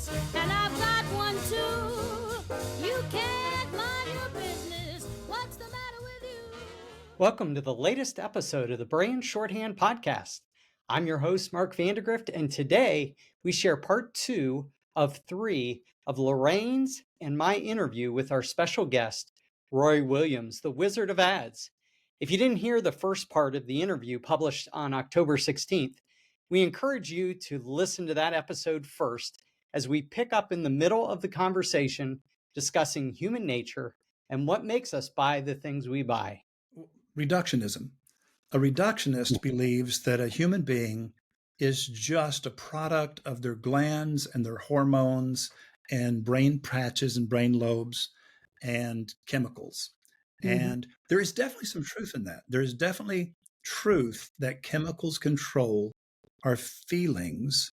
business, and I've got one too. You can't mind your business. What's the matter with you? Welcome to the latest episode of the Brand Shorthand Podcast. I'm your host, Mark Vandergrift, and today we share part 2 of 3 of Lorraine's and my interview with our special guest, Roy Williams, the Wizard of Ads. If you didn't hear the first part of the interview published on October 16th, we encourage you to listen to that episode first as we pick up in the middle of the conversation discussing human nature and what makes us buy the things we buy. Reductionism. A reductionist believes that a human being is just a product of their glands and their hormones and brain patches and brain lobes and chemicals. And there is definitely some truth in that. There is definitely truth that chemicals control our feelings.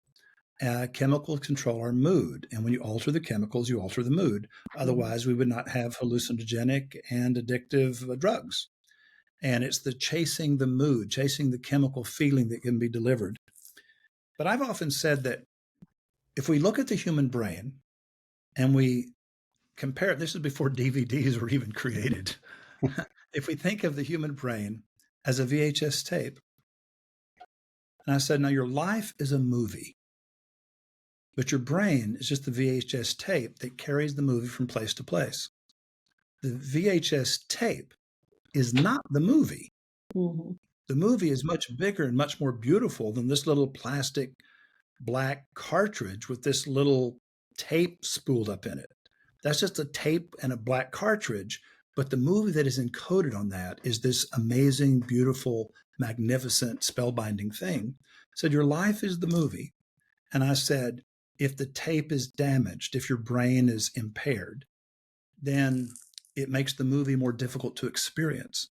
Chemicals control our mood. And when you alter the chemicals, you alter the mood. Otherwise, we would not have hallucinogenic and addictive drugs. And it's the chasing the mood, chasing the chemical feeling that can be delivered. But I've often said that if we look at the human brain and we compare it, this is before DVDs were even created. If we think of the human brain as a VHS tape, and I said, now your life is a movie, but your brain is just the VHS tape that carries the movie from place to place. The VHS tape is not the movie. The movie is much bigger and much more beautiful than this little plastic black cartridge with this little tape spooled up in it. That's just a tape and a black cartridge, but the movie that is encoded on that is this amazing, beautiful, magnificent, spellbinding thing. I said, your life is the movie. And I said, if the tape is damaged, if your brain is impaired, then it makes the movie more difficult to experience.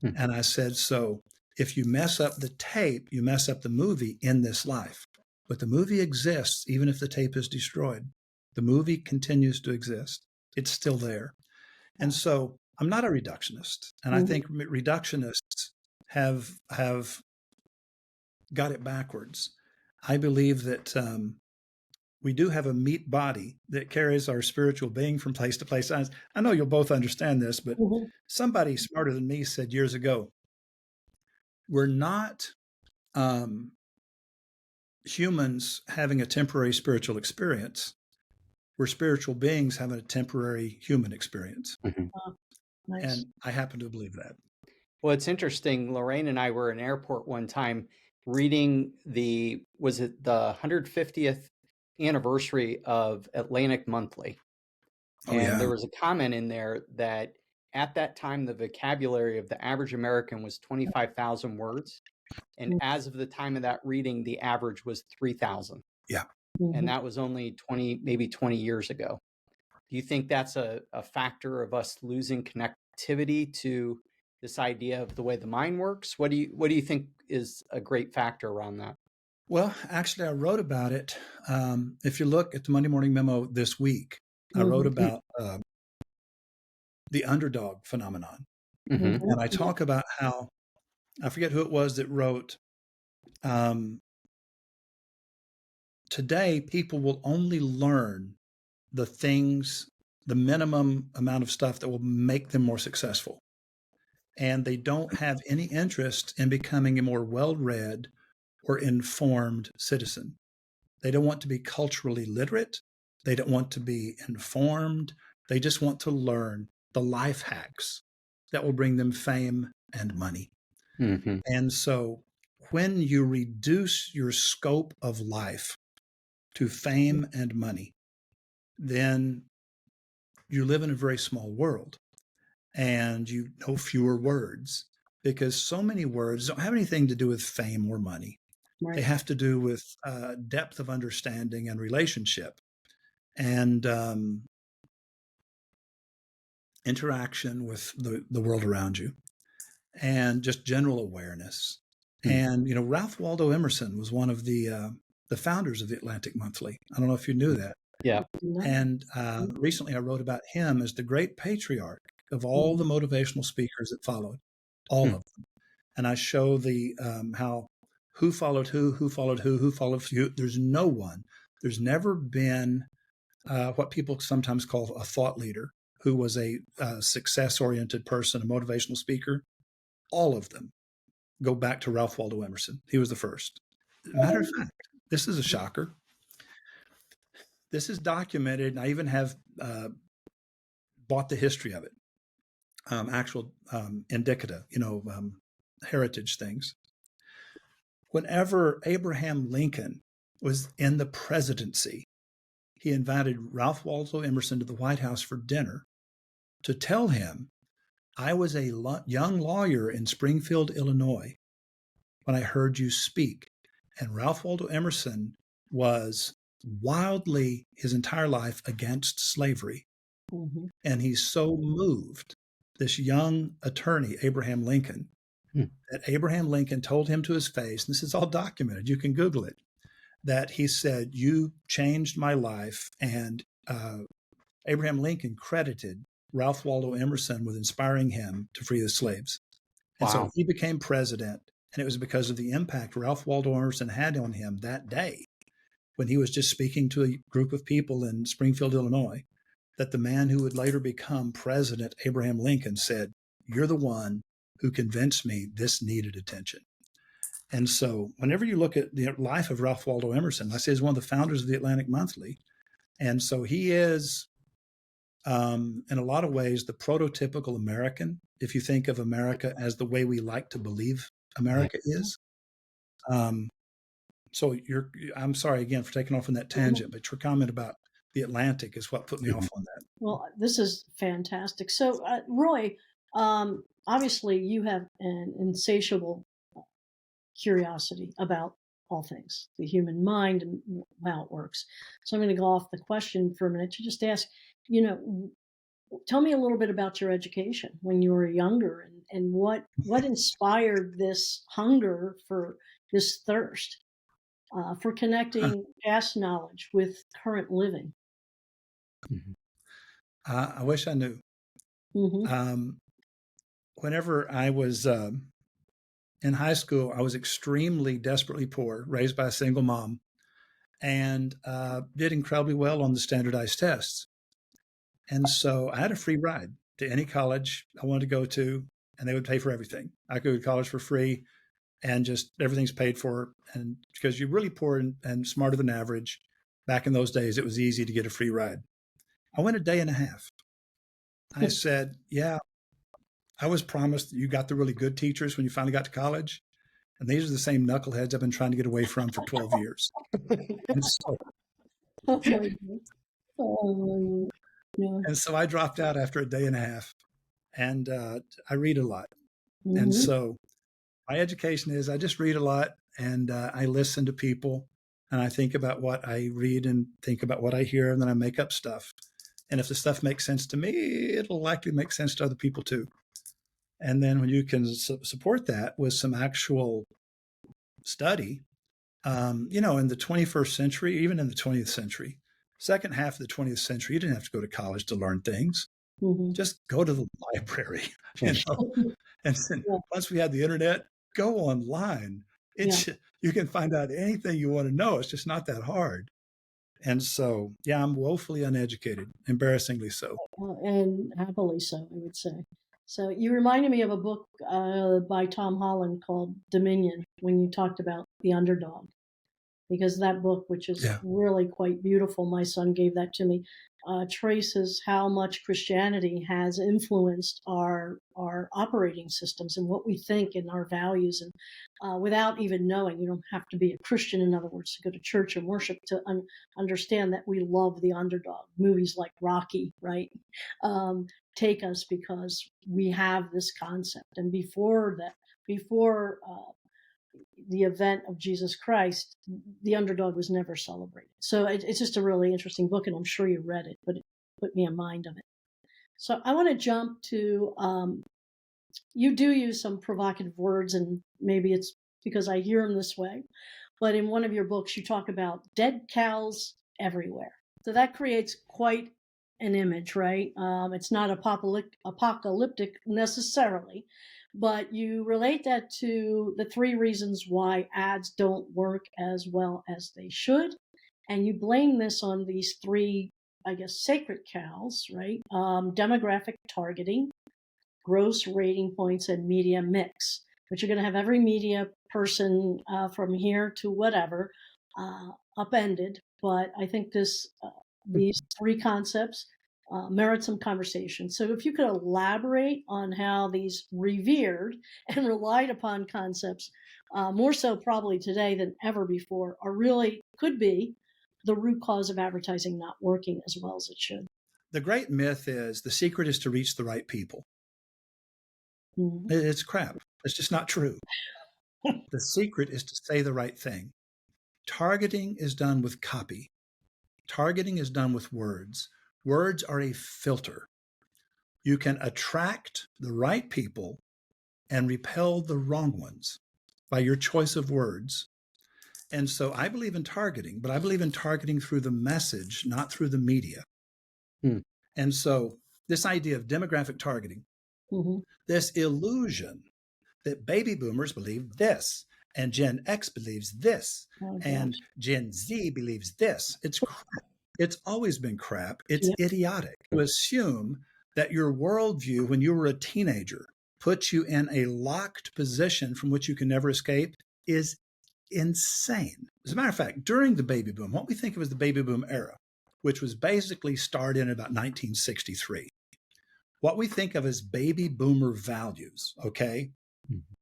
And I said, so if you mess up the tape, you mess up the movie in this life. But the movie exists even if the tape is destroyed. The movie continues to exist. It's still there. And so I'm not a reductionist. And I think reductionists have got it backwards. I believe that we do have a meat body that carries our spiritual being from place to place. I know you'll both understand this, but somebody smarter than me said years ago, we're not humans having a temporary spiritual experience. We're spiritual beings having a temporary human experience. Nice. And I happen to believe that. Well, it's interesting. Lorraine and I were in an airport one time reading was it the 150th anniversary of Atlantic Monthly? And there was a comment in there that at that time, the vocabulary of the average American was 25,000 words. And as of the time of that reading, the average was 3,000. Yeah. And that was only maybe 20 years ago. Do you think that's a factor of us losing connectivity to this idea of the way the mind works? What do you think is a great factor around that? Well, actually, I wrote about it. If you look at the Monday Morning Memo this week, I wrote about the underdog phenomenon. And I talk about how, I forget who it was that wrote, today people will only learn the things, the minimum amount of stuff that will make them more successful. And they don't have any interest in becoming a more well-read or informed citizen. They don't want to be culturally literate. They don't want to be informed. They just want to learn the life hacks that will bring them fame and money. And so when you reduce your scope of life to fame and money, then you live in a very small world and you know fewer words, because so many words don't have anything to do with fame or money. Right. They have to do with depth of understanding and relationship and interaction with the world around you and just general awareness. And, Ralph Waldo Emerson was one of the founders of the Atlantic Monthly. I don't know if you knew that. Yeah. And recently I wrote about him as the great patriarch of all the motivational speakers that followed, all of them. And I show the how who followed who followed who followed who. There's no one There's never been what people sometimes call a thought leader who was a success-oriented person, a motivational speaker. All of them go back to Ralph Waldo Emerson. He was the first. Matter of fact, this is a shocker. This is documented, and I even have bought the history of it, actual indicata, heritage things. Whenever Abraham Lincoln was in the presidency, he invited Ralph Waldo Emerson to the White House for dinner to tell him, I was a young lawyer in Springfield, Illinois, when I heard you speak. And Ralph Waldo Emerson was wildly his entire life against slavery. Mm-hmm. And he's so moved, this young attorney, Abraham Lincoln, that Abraham Lincoln told him to his face, and this is all documented, you can Google it, that he said, you changed my life. And Abraham Lincoln credited Ralph Waldo Emerson with inspiring him to free the slaves. And so he became president, and it was because of the impact Ralph Waldo Emerson had on him that day when he was just speaking to a group of people in Springfield, Illinois, that the man who would later become president, Abraham Lincoln, said, you're the one who convinced me this needed attention. And so whenever you look at the life of Ralph Waldo Emerson, I say he's one of the founders of the Atlantic Monthly. And so he is, in a lot of ways, the prototypical American, if you think of America as the way we like to believe America is. So I'm sorry again for taking off on that tangent, but your comment about the Atlantic is what put me off on that. Well, this is fantastic. So, Roy, obviously you have an insatiable curiosity about all things, the human mind and how it works. So I'm going to go off the question for a minute to just ask, tell me a little bit about your education when you were younger, and what inspired this hunger for this thirst for connecting past knowledge with current living. I wish I knew. Mm-hmm. Whenever I was in high school, I was extremely desperately poor, raised by a single mom, and did incredibly well on the standardized tests. And so I had a free ride to any college I wanted to go to, and they would pay for everything. I could go to college for free, and just everything's paid for. And because you're really poor and smarter than average, back in those days, it was easy to get a free ride. I went a day and a half. I said, yeah, I was promised that you got the really good teachers when you finally got to college. And these are the same knuckleheads I've been trying to get away from for 12 years. And so I dropped out after a day and a half, and I read a lot. Mm-hmm. And so my education is I just read a lot, and I listen to people, and I think about what I read and think about what I hear, and then I make up stuff. And if the stuff makes sense to me, it'll likely make sense to other people too. And then when you can support that with some actual study, in the 21st century, even in the 20th century, second half of the 20th century, you didn't have to go to college to learn things. Mm-hmm. Just go to the library, And then once we had the internet, go online. You can find out anything you want to know. It's just not that hard. And so, I'm woefully uneducated, embarrassingly so. And happily so, I would say. So you reminded me of a book by Tom Holland called Dominion, when you talked about the underdog. Because that book, which is really quite beautiful, my son gave that to me, traces how much Christianity has influenced our operating systems and what we think and our values. And without even knowing, you don't have to be a Christian, in other words, to go to church and worship to understand that we love the underdog. Movies like Rocky, right, take us because we have this concept. And before the event of Jesus Christ, the underdog was never celebrated. So it's just a really interesting book, and I'm sure you read it, but it put me in mind of it. So I want to jump to, you do use some provocative words, and maybe it's because I hear them this way, but in one of your books, you talk about dead cows everywhere. So that creates quite an image, right? It's not apocalyptic necessarily, but you relate that to the 3 reasons why ads don't work as well as they should. And you blame this on these three, I guess, sacred cows, right? Demographic targeting, gross rating points, and media mix. But you're going to have every media person from here to whatever upended. But I think these three concepts merit some conversation. So if you could elaborate on how these revered and relied upon concepts, more so probably today than ever before, are really could be the root cause of advertising not working as well as it should. The great myth is the secret is to reach the right people. Mm-hmm. It's crap. It's just not true. The secret is to say the right thing. Targeting is done with copy. Targeting is done with words. Words are a filter. You can attract the right people and repel the wrong ones by your choice of words. And so I believe in targeting, but I believe in targeting through the message, not through the media. And so this idea of demographic targeting, this illusion that baby boomers believe this, and Gen X believes this, and Gen Z believes this. It's crap. It's always been crap. It's idiotic to assume that your worldview when you were a teenager puts you in a locked position from which you can never escape is insane. As a matter of fact, during the baby boom, what we think of as the baby boom era, which was basically started in about 1963, what we think of as baby boomer values, okay,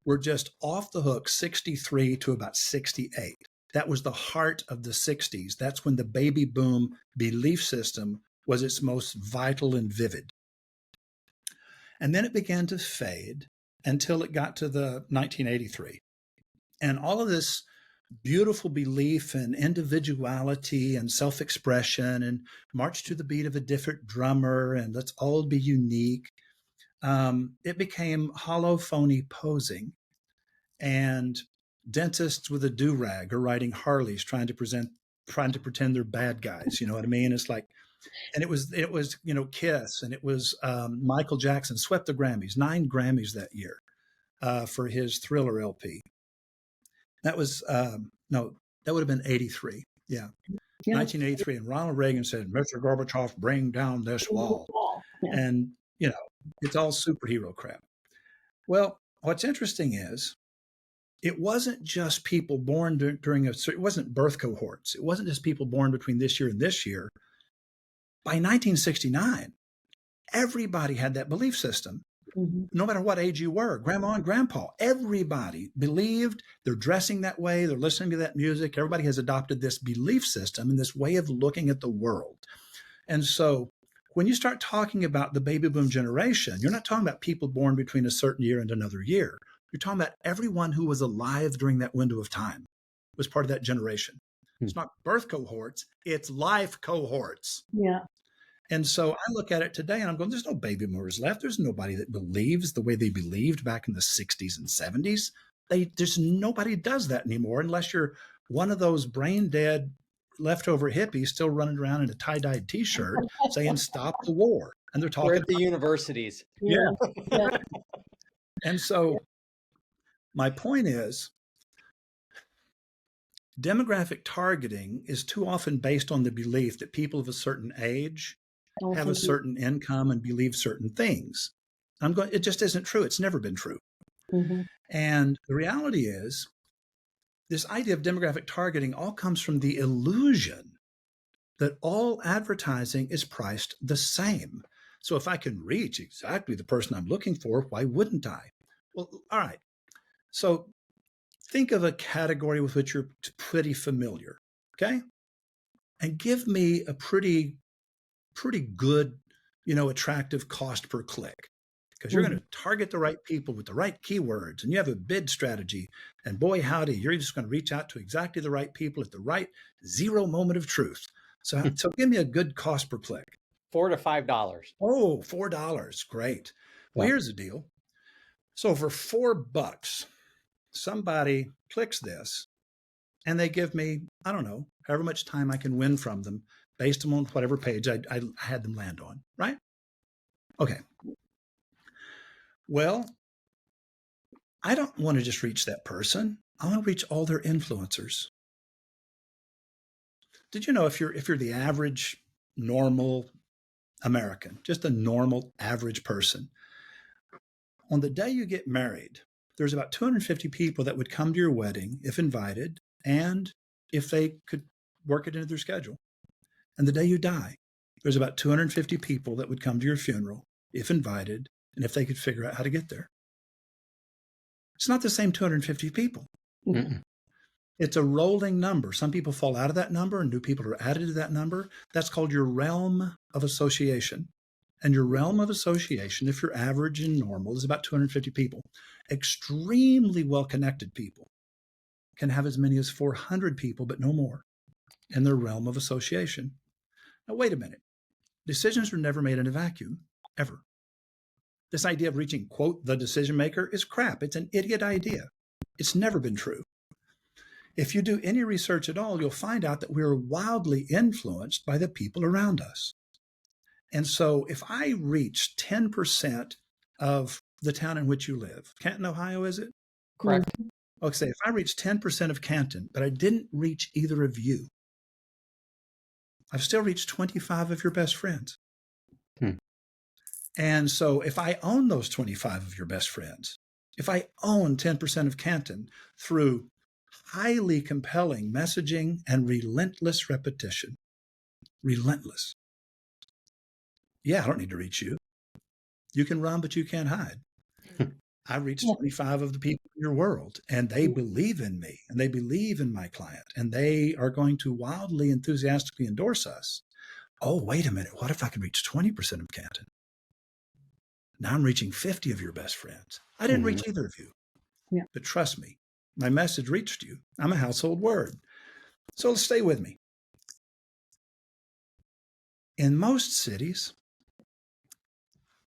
were just off the hook 63 to about 68. That was the heart of the 60s. That's when the baby boom belief system was its most vital and vivid. And then it began to fade until it got to the 1983. And all of this beautiful belief in individuality and self-expression and march to the beat of a different drummer and let's all be unique. It became hollow, phony posing. And dentists with a do-rag are riding Harleys trying to pretend they're bad guys. You know what I mean? It's like, and it was, Kiss, and it was Michael Jackson swept the Grammys, 9 Grammys that year for his Thriller LP. That was, that would have been 83. Yeah. 1983. And Ronald Reagan said, Mr. Gorbachev, bring down this wall. Yeah. And, it's all superhero crap. Well, what's interesting is it wasn't just people born during it wasn't birth cohorts. It wasn't just people born between this year and this year. By 1969, everybody had that belief system. No matter what age you were, grandma and grandpa, everybody believed, they're dressing that way, they're listening to that music. Everybody has adopted this belief system and this way of looking at the world. And so when you start talking about the baby boom generation, you're not talking about people born between a certain year and another year. You're talking about everyone who was alive during that window of time was part of that generation. It's not birth cohorts, it's life cohorts. Yeah. And so I look at it today and I'm going, there's no baby boomers left. There's nobody that believes the way they believed back in the 60s and 70s. There's nobody does that anymore unless you're one of those brain dead leftover hippies still running around in a tie-dyed t-shirt saying stop the war. And they're talking We're at the universities. Yeah. And so my point is, demographic targeting is too often based on the belief that people of a certain age have a certain income and believe certain things. It just isn't true. It's never been true. And the reality is, this idea of demographic targeting all comes from the illusion that all advertising is priced the same. So if I can reach exactly the person I'm looking for, why wouldn't I? Well, all right. So think of a category with which you're pretty familiar, okay? And give me a pretty good, attractive cost per click, because you're going to target the right people with the right keywords and you have a bid strategy. And boy, howdy, you're just going to reach out to exactly the right people at the right zero moment of truth. So give me a good cost per click. $4 to $5. Oh, $4. Great. Well, here's the deal. So for $4, somebody clicks this and they give me, I don't know, however much time I can win from them based on whatever page I had them land on, right? Okay. Well, I don't want to just reach that person. I want to reach all their influencers. Did you know if you're the average normal American, just a normal average person, on the day you get married, there's about 250 people that would come to your wedding if invited and if they could work it into their schedule. And the day you die, there's about 250 people that would come to your funeral if invited and if they could figure out how to get there. It's not the same 250 people. Mm-mm. It's a rolling number. Some people fall out of that number and new people are added to that number. That's called your realm of association. And your realm of association, if you're average and normal, is about 250 people. Extremely well-connected people can have as many as 400 people, but no more, in their realm of association. Now, wait a minute. Decisions are never made in a vacuum, ever. This idea of reaching, quote, the decision maker is crap. It's an idiot idea. It's never been true. If you do any research at all, you'll find out that we're wildly influenced by the people around us. And so if I reach 10% of the town in which you live, Canton, Ohio, is it? Correct. Okay, if I reach 10% of Canton, but I didn't reach either of you, I've still reached 25 of your best friends. And so if I own those 25 of your best friends, if I own 10% of Canton through highly compelling messaging and relentless repetition, relentless. Yeah, I don't need to reach you. You can run, but you can't hide. I reached 25 of the people in your world, and they believe in me, and they believe in my client, and they are going to wildly, enthusiastically endorse us. Oh, wait a minute. What if I could reach 20% of Canton? Now I'm reaching 50 of your best friends. I didn't reach either of you. Yeah. But trust me, my message reached you. I'm a household word. So stay with me. In most cities,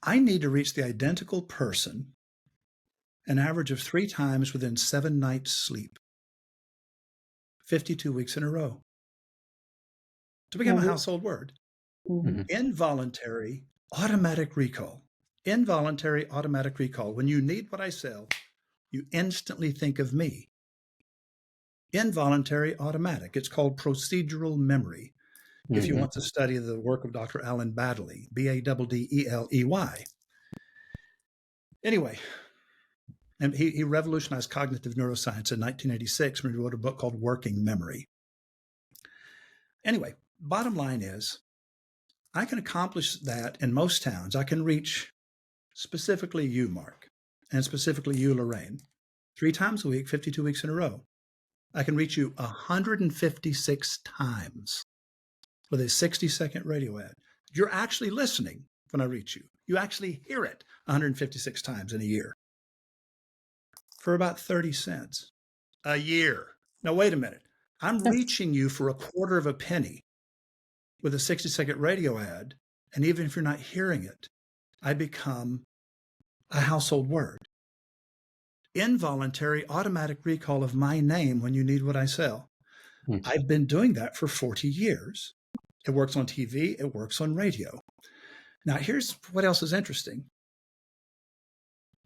I need to reach the identical person an average of 3 times within 7 nights' sleep, 52 weeks in a row, to become a household word. Involuntary automatic recall. Involuntary automatic recall. When you need what I sell, you instantly think of me. Involuntary automatic. It's called procedural memory. If you want to study the work of Dr. Alan Baddeley, Baddeley. Anyway, and he revolutionized cognitive neuroscience in 1986 when he wrote a book called Working Memory. Anyway, bottom line is, I can accomplish that in most towns. I can reach specifically you, Mark, and specifically you, Lorraine, 3 times a week, 52 weeks in a row. I can reach you 156 times with a 60-second radio ad. You're actually listening when I reach you. You actually hear it 156 times in a year for about 30 cents a year. Now, wait a minute. I'm reaching you for a quarter of a penny with a 60-second radio ad. And even if you're not hearing it, I become a household word. Involuntary automatic recall of my name when you need what I sell. I've been doing that for 40 years. It works on TV. It works on radio. Now, here's what else is interesting.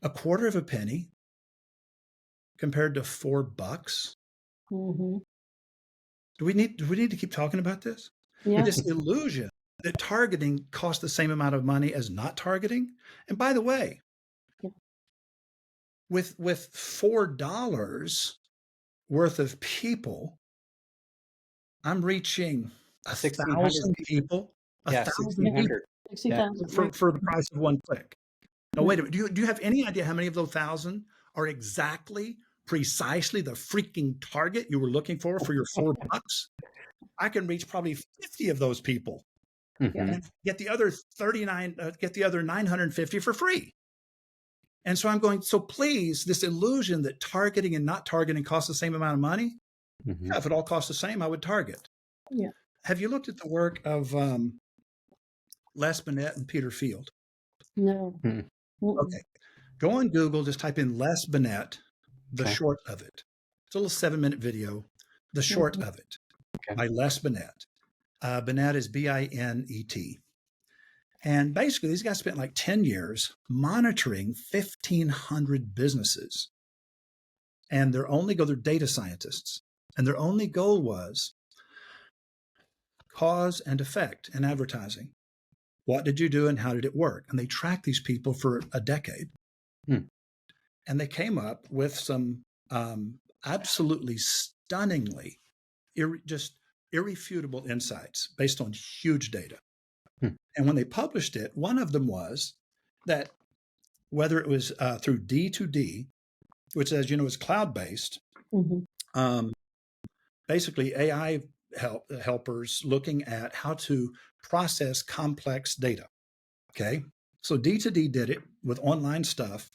A quarter of a penny compared to $4. Do we need to keep talking about this? Yeah. This illusion that targeting costs the same amount of money as not targeting. And by the way, with $4 worth of people, I'm reaching 1,000 people. 1,000 people 60,000 for the price of one click. Now, wait a minute. Do you have any idea how many of those 1,000 are precisely the freaking target you were looking for your $4? I can reach probably 50 of those people and get the other 950 for free. And so I'm going, so please, this illusion that targeting and not targeting costs the same amount of money. Yeah, if it all costs the same, I would target. Yeah. Have you looked at the work of Les Binet and Peter Field? No. Okay. Go on Google, just type in Les Binet, the short of it. It's a little 7-minute video, the short of it, by Les Binet. Binet is Binet. And basically, these guys spent like 10 years monitoring 1,500 businesses. And they're data scientists. And their only goal was cause and effect in advertising. What did you do and how did it work? And they tracked these people for a decade. And they came up with some absolutely stunningly, just irrefutable insights based on huge data. And when they published it, one of them was that whether it was through D2D, which, as you know, is cloud-based, basically AI helpers looking at how to process complex data. Okay, so D2D did it with online stuff,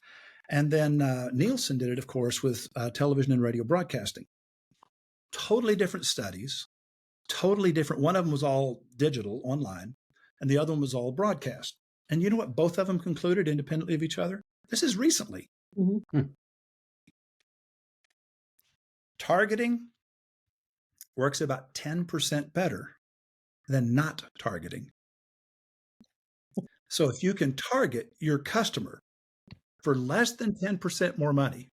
and then Nielsen did it, of course, with television and radio broadcasting. Totally different studies, totally different. One of them was all digital online, and the other one was all broadcast. And you know what both of them concluded independently of each other? This is recently. Targeting works about 10% better than not targeting. So if you can target your customer for less than 10% more money,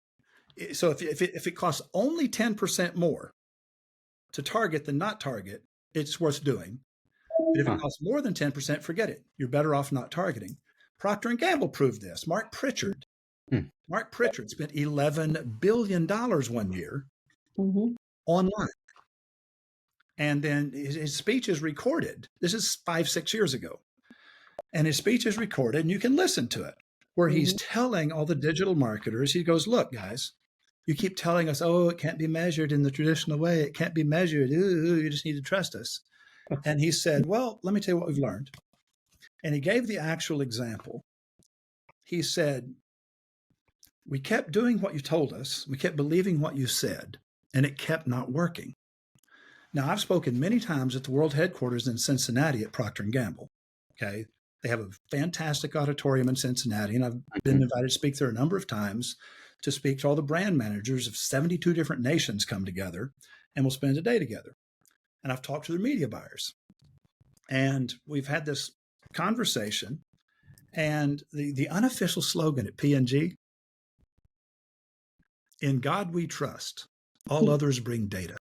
so if it costs only 10% more to target than not target, it's worth doing. But if it costs more than 10%, forget it. You're better off not targeting. Procter & Gamble proved this. Mark Pritchard spent $11 billion one year online. And then his speech is recorded. This is 5-6 years ago. And his speech is recorded, and you can listen to it, where he's telling all the digital marketers, he goes, look, guys, you keep telling us, oh, it can't be measured in the traditional way. It can't be measured. Ooh, you just need to trust us. And he said, well, let me tell you what we've learned. And he gave the actual example. He said, we kept doing what you told us. We kept believing what you said, and it kept not working. Now, I've spoken many times at the world headquarters in Cincinnati at Procter & Gamble. Okay. They have a fantastic auditorium in Cincinnati, and I've been invited to speak there a number of times to speak to all the brand managers of 72 different nations come together, and we'll spend a day together. And I've talked to their media buyers. And we've had this conversation, and the unofficial slogan at P&G, in God we trust, all others bring data.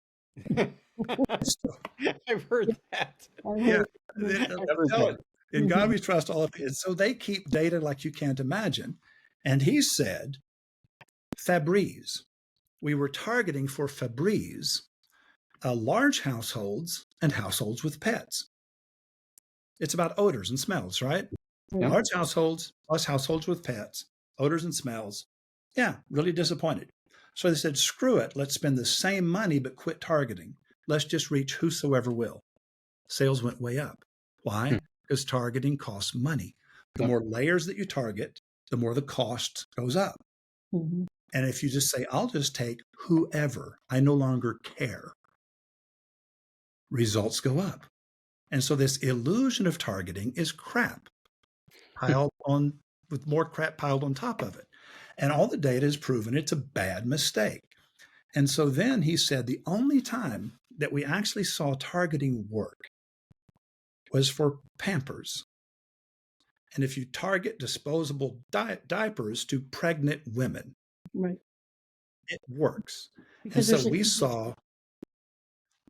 I've heard that. Yeah. In God we trust, all of it. So they keep data like you can't imagine. And he said, Febreze. We were targeting for Febreze large households and households with pets. It's about odors and smells, right? Yeah. Large households plus households with pets, odors and smells. Yeah, really disappointed. So they said, screw it. Let's spend the same money, but quit targeting. Let's just reach whosoever will. Sales went way up. Why? Because targeting costs money. The more layers that you target, the more the cost goes up. And if you just say, I'll just take whoever, I no longer care, results go up. And so this illusion of targeting is crap piled on, with more crap piled on top of it. And all the data has proven it's a bad mistake. And so then he said the only time that we actually saw targeting work was for Pampers. And if you target disposable diapers to pregnant women, right, it works. Because and so we saw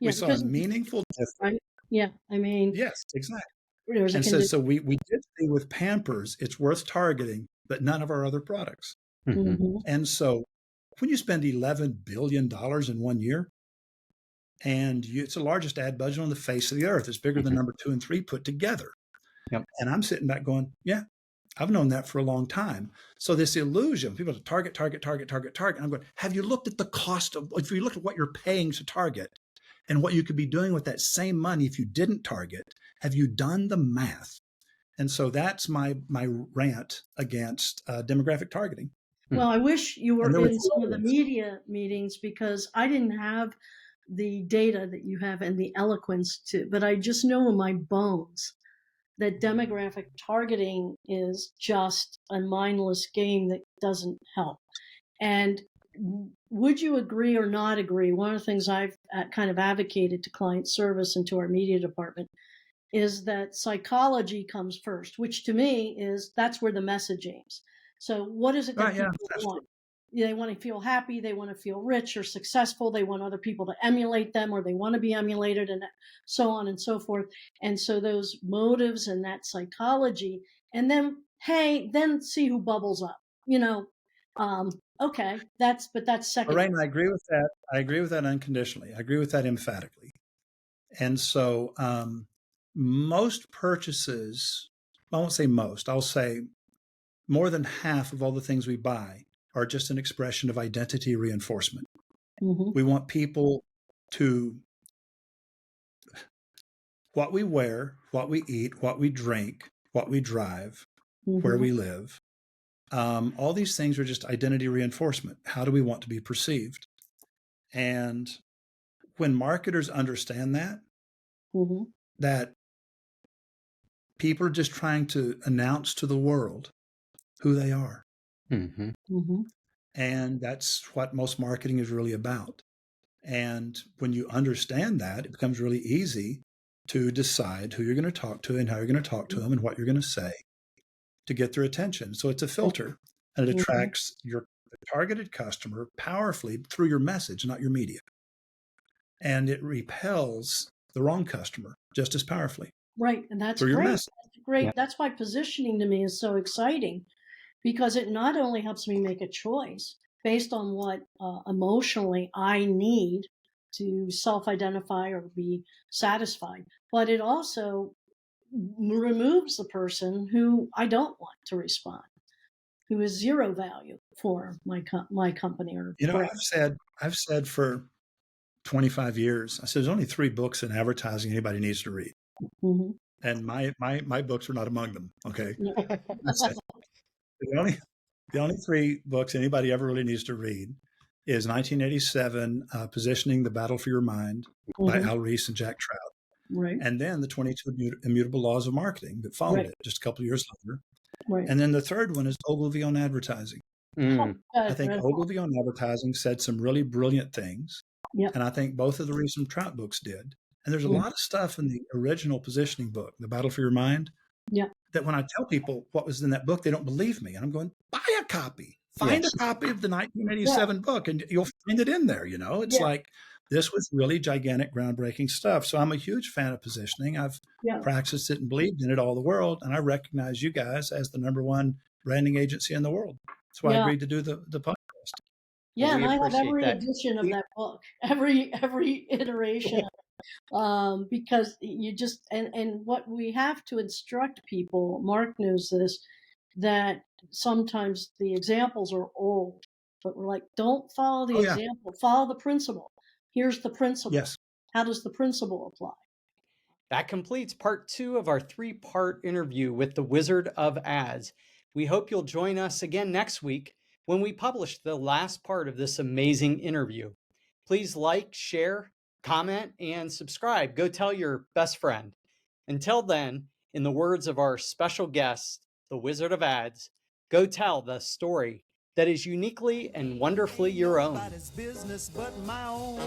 a meaningful difference. Right? Yeah, I mean. Yes, exactly. And so we did see with Pampers, it's worth targeting, but none of our other products. And so when you spend $11 billion in 1 year, and it's the largest ad budget on the face of the earth, it's bigger than number 2 and 3 put together. And I'm sitting back going, yeah, I've known that for a long time. So this illusion, people target. And I'm going, have you looked at the cost of, if you look at what you're paying to target and what you could be doing with that same money if you didn't target, have you done the math? And so that's my rant against demographic targeting. Well, I wish you were in some of the media meetings, because I didn't have the data that you have and the eloquence to, but I just know in my bones that demographic targeting is just a mindless game that doesn't help. And would you agree or not agree? One of the things I've kind of advocated to client service and to our media department is that psychology comes first, which to me is, that's where the message aims. So what is it that people want? They want to feel happy. They want to feel rich or successful. They want other people to emulate them, or they want to be emulated, and so on and so forth. And so those motives and that psychology, and then, hey, then see who bubbles up, okay, that's second. Lorraine, I agree with that. I agree with that unconditionally. I agree with that emphatically. And so most purchases, I won't say most, I'll say more than half of all the things we buy are just an expression of identity reinforcement. Mm-hmm. We want people to, what we wear, what we eat, what we drink, what we drive, where we live, all these things are just identity reinforcement. How do we want to be perceived? And when marketers understand that, that people are just trying to announce to the world who they are. And that's what most marketing is really about. And when you understand that, it becomes really easy to decide who you're going to talk to and how you're going to talk to them and what you're going to say to get their attention. So it's a filter, and it attracts your targeted customer powerfully through your message, not your media. And it repels the wrong customer just as powerfully. Right. And that's through great. Your message. That's great. Yeah. That's why positioning to me is so exciting, because it not only helps me make a choice based on what emotionally I need to self-identify or be satisfied, but it also removes the person who I don't want to respond, who is zero value for my company or brand. I've said for 25 years, I said there's only 3 books in advertising anybody needs to read. And my books are not among them. Okay. The only 3 books anybody ever really needs to read is 1987, Positioning: The Battle for Your Mind by Al Ries and Jack Trout. Right. And then the 22 Immutable Laws of Marketing that followed it just a couple of years later. Right. And then the third one is Ogilvy on Advertising. I think Ogilvy on Advertising said some really brilliant things. And I think both of the recent Trout books did. And there's a lot of stuff in the original positioning book, The Battle for Your Mind, that when I tell people what was in that book, they don't believe me. And I'm going, buy a copy. Find a copy of the 1987 book, and you'll find it in there. It's like, this was really gigantic, groundbreaking stuff. So I'm a huge fan of positioning. I've practiced it and believed in it all the world. And I recognize you guys as the #1 branding agency in the world. That's why I agreed to do the podcast. Yeah, and I have every edition of that book, every iteration, because you just, and what we have to instruct people, Mark knows this, that sometimes the examples are old, but we're like, don't follow the example, follow the principle. Here's the principle. Yes. How does the principle apply? That completes part 2 of our 3-part interview with the Wizard of Ads. We hope you'll join us again next week when we publish the last part of this amazing interview. Please like, share, comment, and subscribe. Go tell your best friend. Until then, in the words of our special guest, the Wizard of Ads, go tell the story that is uniquely and wonderfully your own. Nobody's business but my own.